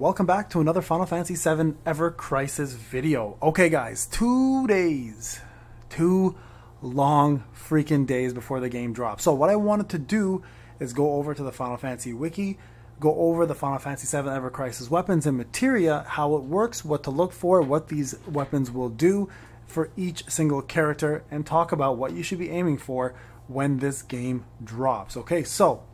welcome back to another Final Fantasy VII Evercrisis video. Okay guys, 2 days. 2 long freaking days before the game drops. So what I wanted to do is go over to the Final Fantasy Wiki, go over the Final Fantasy VII Evercrisis weapons and materia, how it works, what to look for, what these weapons will do for each single character, and talk about what you should be aiming for when this game drops. Okay, so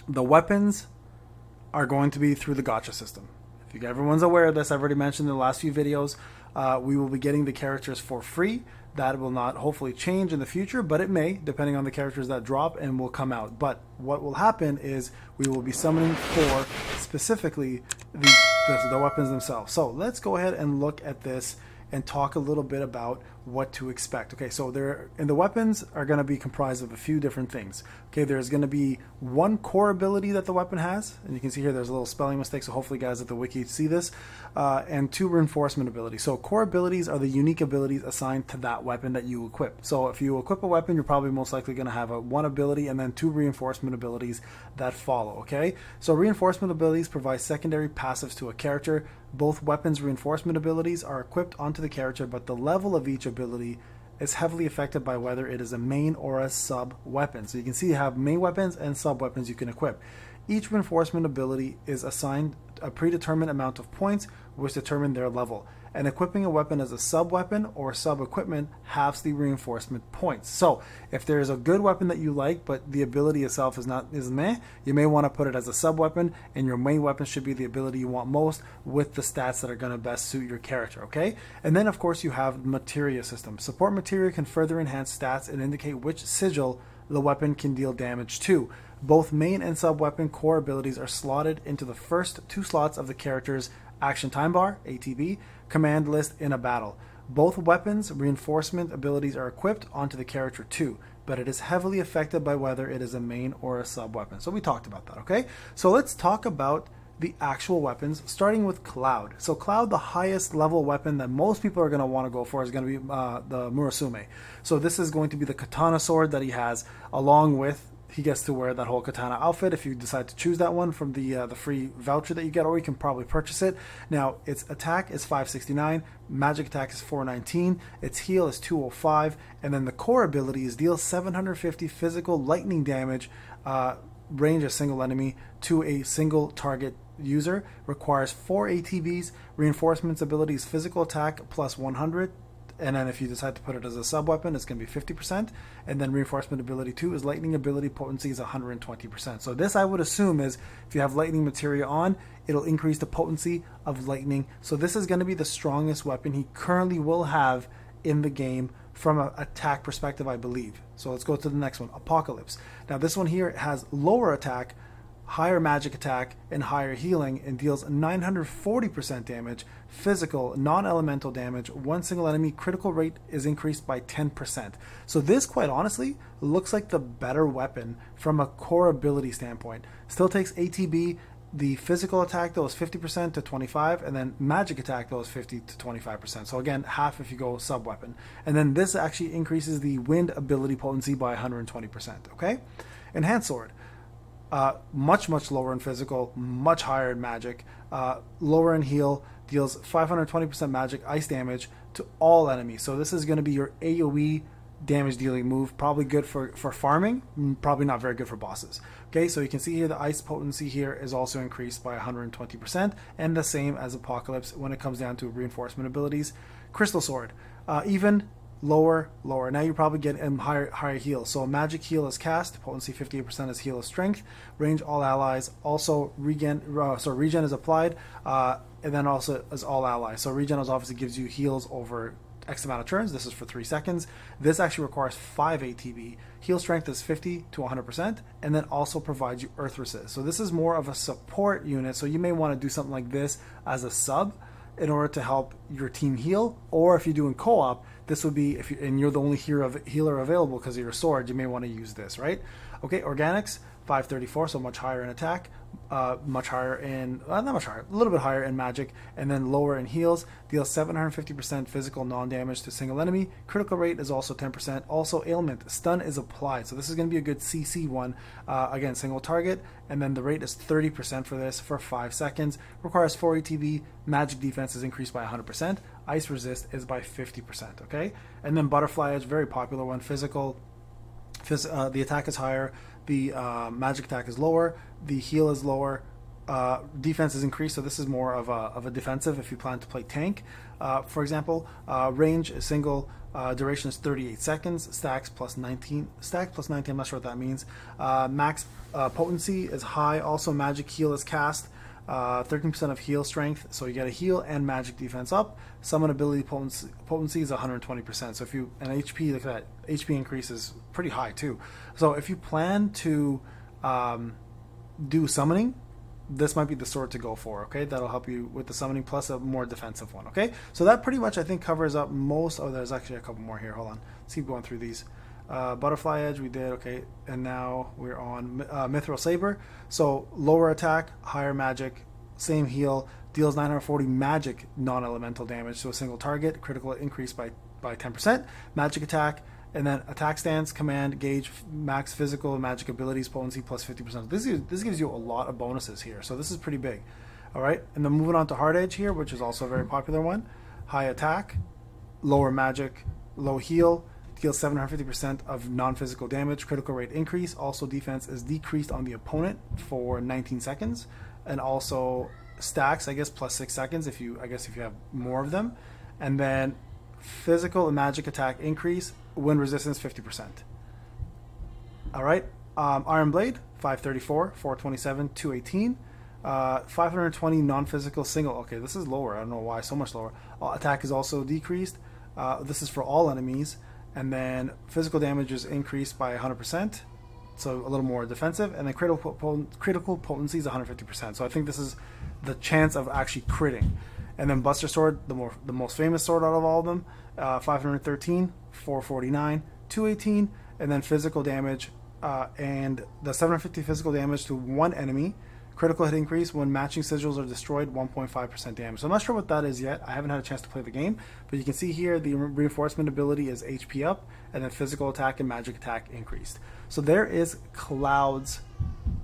the weapons are going to be through the gacha system. If everyone's aware of this, I've already mentioned in the last few videos, we will be getting the characters for free. That will not hopefully change in the future, but it may, depending on the characters that drop and will come out. But what will happen is we will be summoning for specifically the weapons themselves. So let's go ahead and look at this and talk a little bit about what to expect. Okay, so the weapons are going to be comprised of a few different things. Okay, there's going to be one core ability that the weapon has, and you can see here there's a little spelling mistake, so hopefully guys at the wiki see this, and 2 reinforcement abilities. So core abilities are the unique abilities assigned to that weapon that you equip. So if you equip a weapon, you're probably most likely going to have one ability and then 2 reinforcement abilities that follow. Okay, so reinforcement abilities provide secondary passives to a character. Both weapons' reinforcement abilities are equipped onto the character, but the level of each ability is heavily affected by whether it is a main or a sub weapon. So you can see you have main weapons and sub weapons you can equip. Each reinforcement ability is assigned a predetermined amount of points which determine their level. And equipping a weapon as a sub weapon or sub equipment halves the reinforcement points. So if there is a good weapon that you like but the ability itself is meh, you may want to put it as a sub weapon, and your main weapon should be the ability you want most with the stats that are going to best suit your character. Okay, and then of course you have materia system. Support materia can further enhance stats and indicate which sigil the weapon can deal damage to. Both main and sub weapon core abilities are slotted into the first 2 slots of the character's action time bar, ATB, command list in a battle. Both weapons' reinforcement abilities are equipped onto the character too, but it is heavily affected by whether it is a main or a sub weapon. So we talked about that, okay? So let's talk about the actual weapons, starting with Cloud. So Cloud, the highest level weapon that most people are going to want to go for, is going to be the Murasume. So this is going to be the katana sword that he has, along with he gets to wear that whole katana outfit if you decide to choose that one from the free voucher that you get, or you can probably purchase it. Now, its attack is 569, magic attack is 419, its heal is 205, and then the core ability is deal 750 physical lightning damage, range a single enemy to a single target user, requires 4 ATBs, reinforcements ability is physical attack plus 100, and then if you decide to put it as a sub weapon, it's going to be 50%. And then reinforcement ability 2 is lightning ability potency is 120%. So this, I would assume, is if you have lightning materia on, it'll increase the potency of lightning. So this is going to be the strongest weapon he currently will have in the game from an attack perspective, I believe. So let's go to the next one, Apocalypse. Now this one here has lower attack, higher magic attack, and higher healing, and deals 940% damage, physical, non-elemental damage. One single enemy critical rate is increased by 10%. So this, quite honestly, looks like the better weapon from a core ability standpoint. Still takes ATB. The physical attack though is 50% to 25%, and then magic attack though is 50 to 25%. So again, half if you go sub weapon. And then this actually increases the wind ability potency by 120%. Okay, Enhanced Sword. Much lower in physical, much higher in magic, lower in heal, deals 520% magic ice damage to all enemies. So this is going to be your AoE damage dealing move, probably good for farming, probably not very good for bosses. Okay, so you can see here the ice potency here is also increased by 120%, and the same as Apocalypse when it comes down to reinforcement abilities. Crystal Sword, even lower. Now you probably get higher heal. So magic heal is cast, potency 58% is heal of strength, range all allies, also regen is applied, and then also as all allies. So regen is obviously gives you heals over X amount of turns. This is for 3 seconds. This actually requires 5 ATB. Heal strength is 50 to 100%, and then also provides you Earth Resist. So this is more of a support unit. So you may want to do something like this as a sub in order to help your team heal, or if you're doing co-op, this would be, and you're the only healer available because of your sword, you may want to use this, right? Okay, organics, 534, so much higher in attack, much higher in, not much higher, a little bit higher in magic, and then lower in heals. Deals 750% physical non-damage to single enemy. Critical rate is also 10%. Also ailment, stun is applied, so this is going to be a good CC one. Again, single target, and then the rate is 30% for this for 5 seconds. Requires 4 ATB. Magic defense is increased by 100%. Ice resist is by 50%, okay? And then butterfly edge, very popular one. Physical, the attack is higher, the magic attack is lower, the heal is lower, defense is increased, so this is more of a defensive if you plan to play tank. For example, range is single, duration is 38 seconds, stacks plus 19, I'm not sure what that means. Max potency is high, also magic heal is cast, 13% of heal strength, so you get a heal and magic defense up. Summon ability potency is 120%. So if you, and HP, look at that, HP increase is pretty high too. So if you plan to do summoning, this might be the sword to go for, okay? That'll help you with the summoning plus a more defensive one, okay? So that pretty much, I think, covers up most. Oh, there's actually a couple more here. Hold on. Let's keep going through these. Butterfly edge we did, okay, and now we're on Mithril Saber. So lower attack, higher magic, same heal, deals 940 magic non-elemental damage to a single target, critical increase by 10%, magic attack, and then attack stance, command, gauge, max physical and magic abilities, potency plus 50%. This gives you a lot of bonuses here, so this is pretty big. All right, and then moving on to hard edge here, which is also a very popular one. High attack, lower magic, low heal, deals 750% of non-physical damage, critical rate increase. Also defense is decreased on the opponent for 19 seconds, and also stacks, I guess, plus 6 seconds if you have more of them. And then physical and magic attack increase, wind resistance 50%. All right, Iron Blade 534, 427, 218. 520 non-physical single. Okay, this is lower. I don't know why so much lower. Attack is also decreased. This is for all enemies. And then physical damage is increased by 100%, so a little more defensive. And then critical potency is 150%. So I think this is the chance of actually critting. And then Buster Sword, the most famous sword out of all of them, 513, 449, 218, and then physical damage, and the 750 physical damage to one enemy. Critical hit increase when matching sigils are destroyed, 1.5% damage. So I'm not sure what that is yet. I haven't had a chance to play the game, but you can see here the reinforcement ability is HP up, and then physical attack and magic attack increased. So there is Cloud's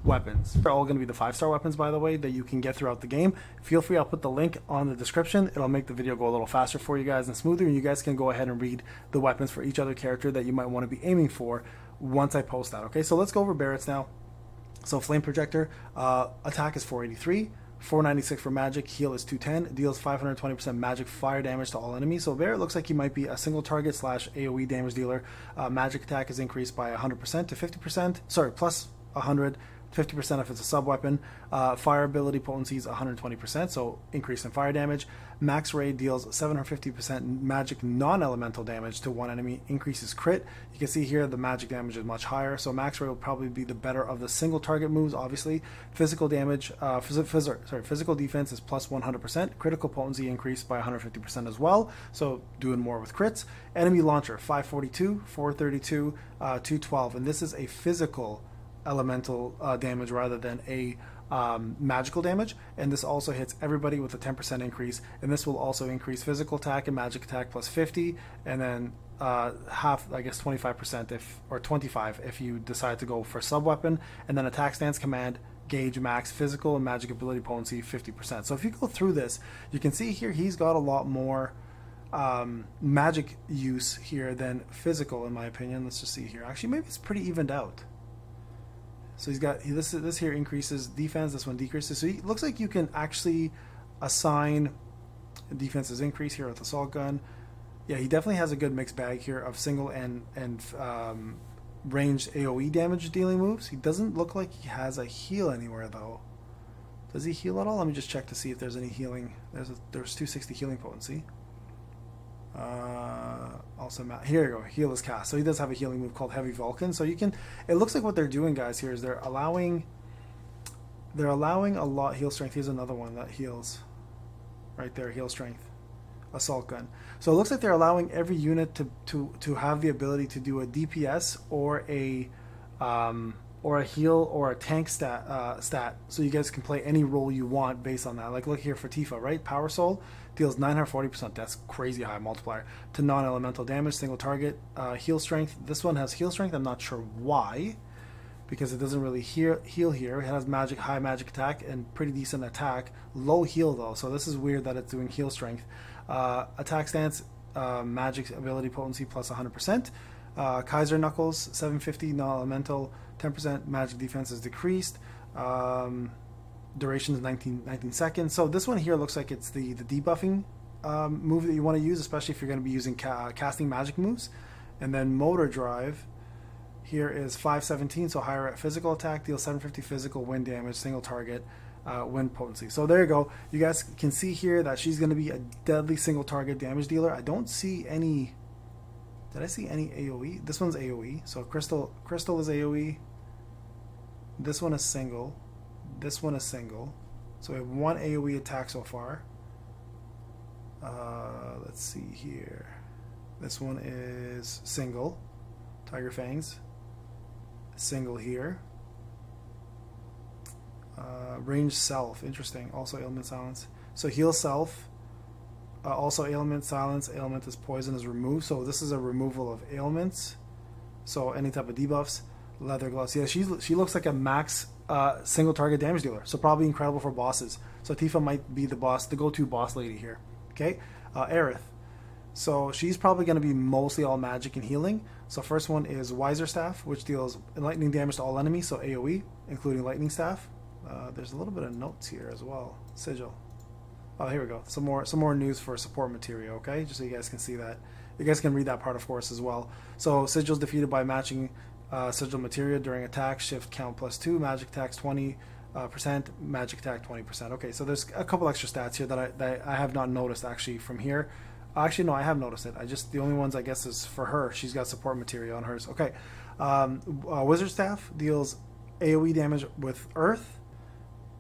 weapons. They're all going to be the 5-star weapons, by the way, that you can get throughout the game. Feel free, I'll put the link on the description. It'll make the video go a little faster for you guys and smoother, and you guys can go ahead and read the weapons for each other character that you might want to be aiming for once I post that. Okay, so let's go over Barrett's now. So Flame Projector, attack is 483, 496 for magic, heal is 210, deals 520% magic fire damage to all enemies. So Barrett looks like he might be a single target / AoE damage dealer. Magic attack is increased by 100% to 50%, sorry, plus 100, 50% if it's a sub weapon. Fire ability potency is 120%, so increase in fire damage. Max raid deals 750% magic non-elemental damage to one enemy, increases crit. You can see here the magic damage is much higher, so max raid will probably be the better of the single target moves, obviously. Physical damage, physical defense is plus 100%. Critical potency increased by 150% as well, so doing more with crits. Enemy launcher, 542, 432, 212, and this is a physical elemental damage rather than a magical damage, and this also hits everybody with a 10% increase, and this will also increase physical attack and magic attack plus 50, and then half, I guess 25% or 25 if you decide to go for sub weapon, and then attack stance, command, gauge, max, physical and magic ability potency 50%. So if you go through this, you can see here he's got a lot more magic use here than physical, in my opinion. Let's just see here. Actually, maybe it's pretty evened out. So he's got this here increases defense, this one decreases. So it looks like you can actually assign defenses increase here with assault gun. Yeah, he definitely has a good mixed bag here of single and ranged AoE damage dealing moves. He doesn't look like he has a heal anywhere though. Does he heal at all? Let me just check to see if there's any healing. There's 260 healing potency. Also here you go, heal is cast, so he does have a healing move called Heavy Vulcan. So you can, it looks like what they're doing, guys, here is they're allowing a lot. Heal strength, here's another one that heals right there, heal strength. assault gun. So it looks like they're allowing every unit to have the ability to do a DPS or a heal or a tank stat. So you guys can play any role you want based on that. Like look here for Tifa, right? Power Soul deals 940%. That's crazy high multiplier to non-elemental damage, single target. Heal strength. This one has heal strength. I'm not sure why, because it doesn't really heal here. It has magic, high magic attack and pretty decent attack. Low heal though, so this is weird that it's doing heal strength. Attack stance, magic ability potency plus 100%. Kaiser Knuckles, 750 non-elemental, 10% magic defense is decreased. Duration is 19 seconds. So this one here looks like it's the debuffing move that you want to use, especially if you're going to be using casting magic moves. And then motor drive here is 517, so higher at physical attack, deals 750 physical wind damage, single target, wind potency. So there you go. You guys can see here that she's going to be a deadly single target damage dealer. I don't see any. Did I see any AoE? This one's AoE. So Crystal is AoE. This one is single. This one is single. So we have one AoE attack so far. Let's see here. This one is single. Tiger Fangs. Single here. Range Self. Interesting. Also Ailment Silence. So Heal Self. Also Ailment Silence. Ailment is Poison is removed. So this is a removal of ailments. So any type of debuffs. Leather Gloves. Yeah, she looks like a max single target damage dealer. So probably incredible for bosses. So Tifa might be the boss, the go-to boss lady here. Okay. Erith. So she's probably going to be mostly all magic and healing. So first one is Wiser Staff, which deals lightning damage to all enemies. So AoE, including Lightning Staff. There's a little bit of notes here as well. Sigil. Oh, here we go. Some more news for support material. Okay, just so you guys can see that. You guys can read that part, of course, as well. So Sigil is defeated by matching sigil material during attack. Shift count +2. Magic attacks 20%. Magic attack 20%. Okay, so there's a couple extra stats here that I have not noticed actually from here. Actually, no, I have noticed it. The only ones I guess is for her. She's got support material on hers. Okay, Wizard Staff deals AoE damage with Earth.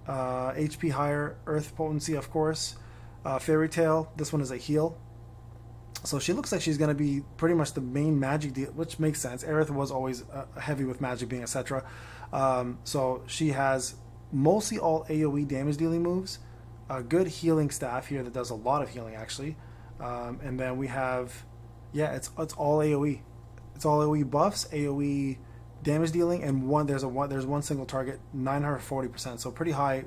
HP higher, Earth potency, of course. Fairy Tail, this one is a heal. So she looks like she's going to be pretty much the main magic deal, which makes sense. Erith was always heavy with magic being etc. So she has mostly all AoE damage dealing moves. A good healing staff here that does a lot of healing actually. And then we have, yeah, it's all AoE. It's all AoE buffs, AoE damage dealing, and there's one single target, 940%. So pretty high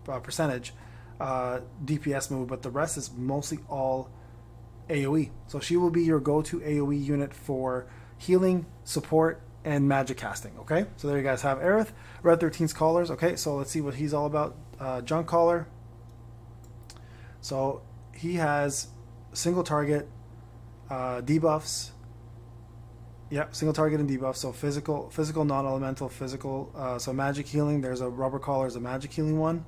percentage DPS move, but the rest is mostly all AoE. So she will be your go-to AoE unit for healing, support, and magic casting. Okay, so there you guys have Aerith, Red 13's Callers. Okay, so let's see what he's all about. Junk Caller. So he has single target debuffs. Yep, single target and debuff. So physical, non-elemental, physical. So magic healing. There's a Rubber Collar, is a magic healing one.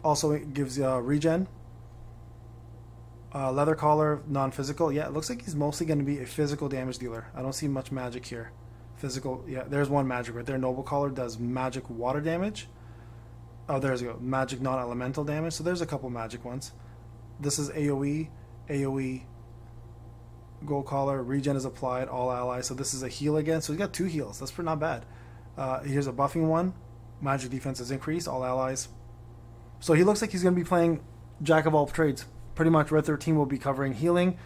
Also, it gives regen. Leather Collar, non-physical. Yeah, it looks like he's mostly going to be a physical damage dealer. I don't see much magic here. Physical. Yeah, there's one magic right there. Noble Collar does magic water damage. Oh, there's a go. Magic non-elemental damage. So there's a couple magic ones. This is AoE. AoE. Gold Collar, regen is applied, all allies. So this is a heal again. So he's got 2 heals. That's not bad. Here's a buffing one. Magic defense is increased, all allies. So he looks like he's going to be playing jack of all trades. Pretty much Red 13 will be covering healing,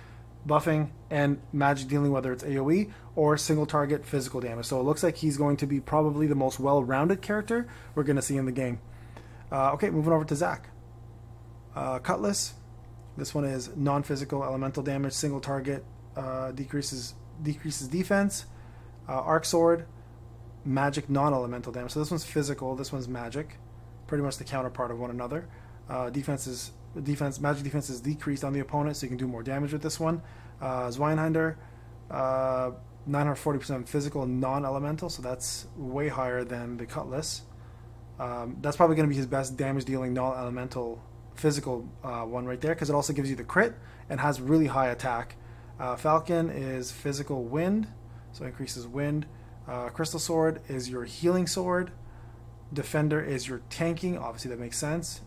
buffing, and magic dealing, whether it's AoE or single target physical damage. So it looks like he's going to be probably the most well-rounded character we're going to see in the game. Okay, moving over to Zac. Cutlass. This one is non-physical elemental damage, single target. Decreases defense. Arc Sword, magic non-elemental damage. So this one's physical, this one's magic, pretty much the counterpart of one another. Magic defense is decreased on the opponent, so you can do more damage with this one. Zweinhinder, 940% physical non-elemental, so that's way higher than the Cutlass. That's probably going to be his best damage dealing non-elemental physical one right there, because it also gives you the crit and has really high attack. Falcon is physical wind, so increases wind. Crystal Sword is your healing sword. Defender is your tanking, obviously that makes sense.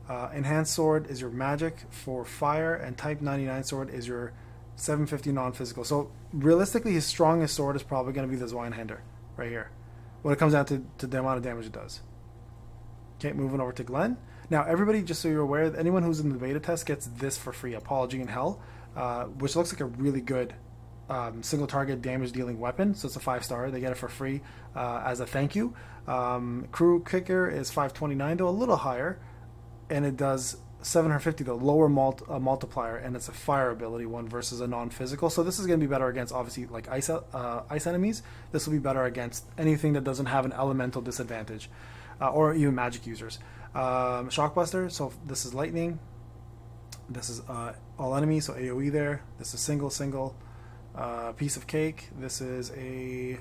Enhanced sword is your magic for fire, and type 99 sword is your 750 non-physical. So realistically, his strongest sword is probably going to be the Zweinhander right here, when it comes down to the amount of damage it does. Okay, moving over to Glenn. Now, everybody, just so you're aware, anyone who's in the beta test gets this for free, Apology in Hell, which looks like a really good single target damage dealing weapon. So it's a 5-star. They get it for free as a thank you. Crew Kicker is 529, though a little higher, and it does 750, the lower multiplier, and it's a fire ability one versus a non-physical. So this is going to be better against, obviously, like ice enemies. This will be better against anything that doesn't have an elemental disadvantage, or even magic users. Shockbuster, so this is lightning. This is all enemies, so AoE there. This is single. Piece of cake. This is a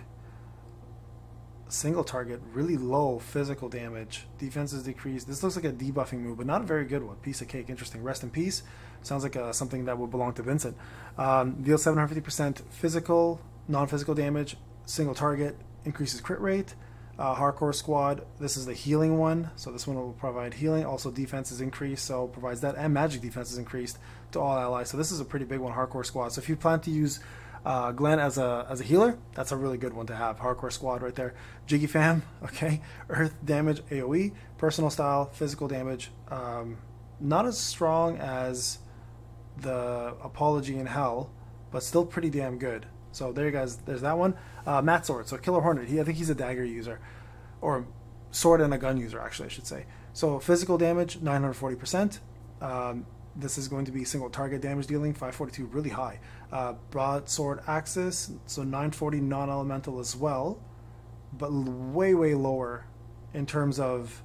single target, really low physical damage. Defense is decreased. This looks like a debuffing move, but not a very good one. Piece of cake, interesting. Rest in peace. Sounds like something that would belong to Vincent. Deals 750% physical, non-physical damage, single target, increases crit rate. Hardcore Squad, this is the healing one, so this one will provide healing. Also defense is increased, so provides that, and magic defense is increased to all allies. So this is a pretty big one, Hardcore Squad. So if you plan to use Glenn as a healer, that's a really good one to have. Hardcore Squad right there. Jiggy Fam, okay. Earth damage, AoE, personal style, physical damage. Not as strong as the Apology in Hell, but still pretty damn good. So there you guys, there's that one. Matt Sword, so Killer Hornet, I think he's a dagger user, or sword and a gun user, actually, I should say. So physical damage, 940%. This is going to be single target damage dealing, 542, really high. Broadsword Axis, so 940 non-elemental as well, but way lower in terms of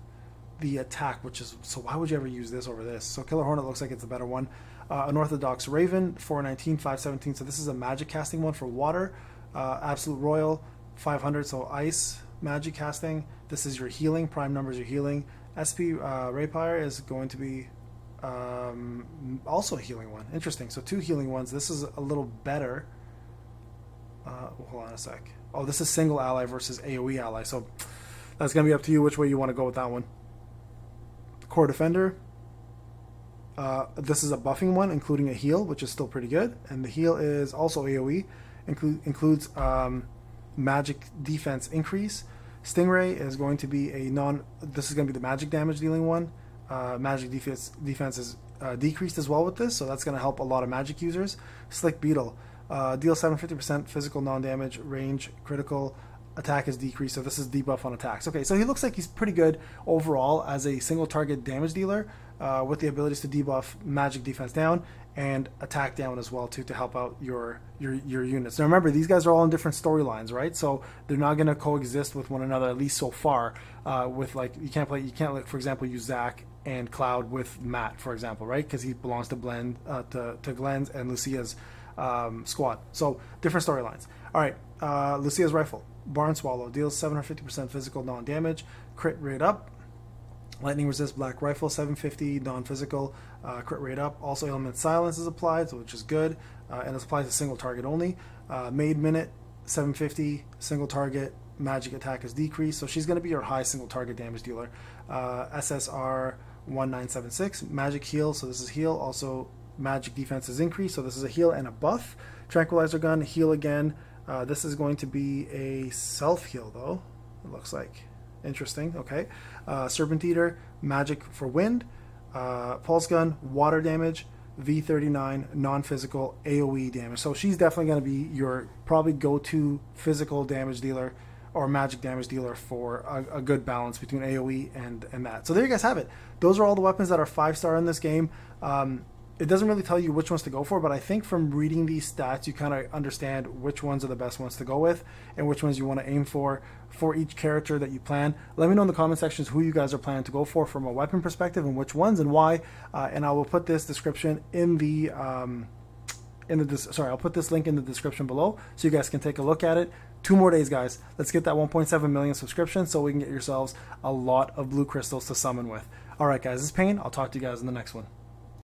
the attack, which is, so why would you ever use this over this? So Killer Hornet looks like it's a better one. Unorthodox Raven, 419, 517, so this is a magic casting one for water. Absolute Royal, 500, so ice magic casting. This is your healing, prime numbers your healing. SP Rapier is going to be also a healing one. Interesting, so 2 healing ones. This is a little better. Hold on a sec. Oh, this is single ally versus AoE ally, so that's going to be up to you which way you want to go with that one. Core Defender. This is a buffing one, including a heal, which is still pretty good. And the heal is also AoE, includes magic defense increase. Stingray is going to be this is going to be the magic damage dealing one. Magic defense is decreased as well with this, so that's going to help a lot of magic users. Slick Beetle, deals 750% physical non-damage, range, critical, attack is decreased, so this is debuff on attacks. Okay, so he looks like he's pretty good overall as a single target damage dealer, with the abilities to debuff magic defense down and attack down as well too, to help out your units. Now remember, these guys are all in different storylines, right? So they're not going to coexist with one another, at least so far. With like you can't like, for example, use Zack and Cloud with Matt, for example, right? Because he belongs to Glenn's and Lucia's squad. So different storylines. All right, Lucia's rifle, Barn Swallow, deals 750% physical non-damage, crit rate up. Lightning resist black rifle, 750 non-physical, crit rate up. Also element silence is applied, so which is good, and it's applied to single target only. Maid minute, 750 single target, magic attack is decreased, so she's going to be your high single target damage dealer. SSR 1976, magic heal, so this is heal. Also magic defense is increased, so this is a heal and a buff. Tranquilizer gun, heal again. This is going to be a self heal though, it looks like. Interesting, okay. Serpent Eater, magic for wind. Pulse gun, water damage. V39, non-physical, AoE damage. So she's definitely going to be your probably go-to physical damage dealer or magic damage dealer for a good balance between AoE and that. So there you guys have it. Those are all the weapons that are 5-star in this game. It doesn't really tell you which ones to go for, but I think from reading these stats, you kind of understand which ones are the best ones to go with and which ones you want to aim for each character that you plan. Let me know in the comment sections who you guys are planning to go for from a weapon perspective and which ones and why. And I will put this description in the I'll put this link in the description below so you guys can take a look at it. 2 more days, guys. Let's get that 1.7 million subscriptions so we can get yourselves a lot of blue crystals to summon with. All right, guys, this is Payne. I'll talk to you guys in the next one.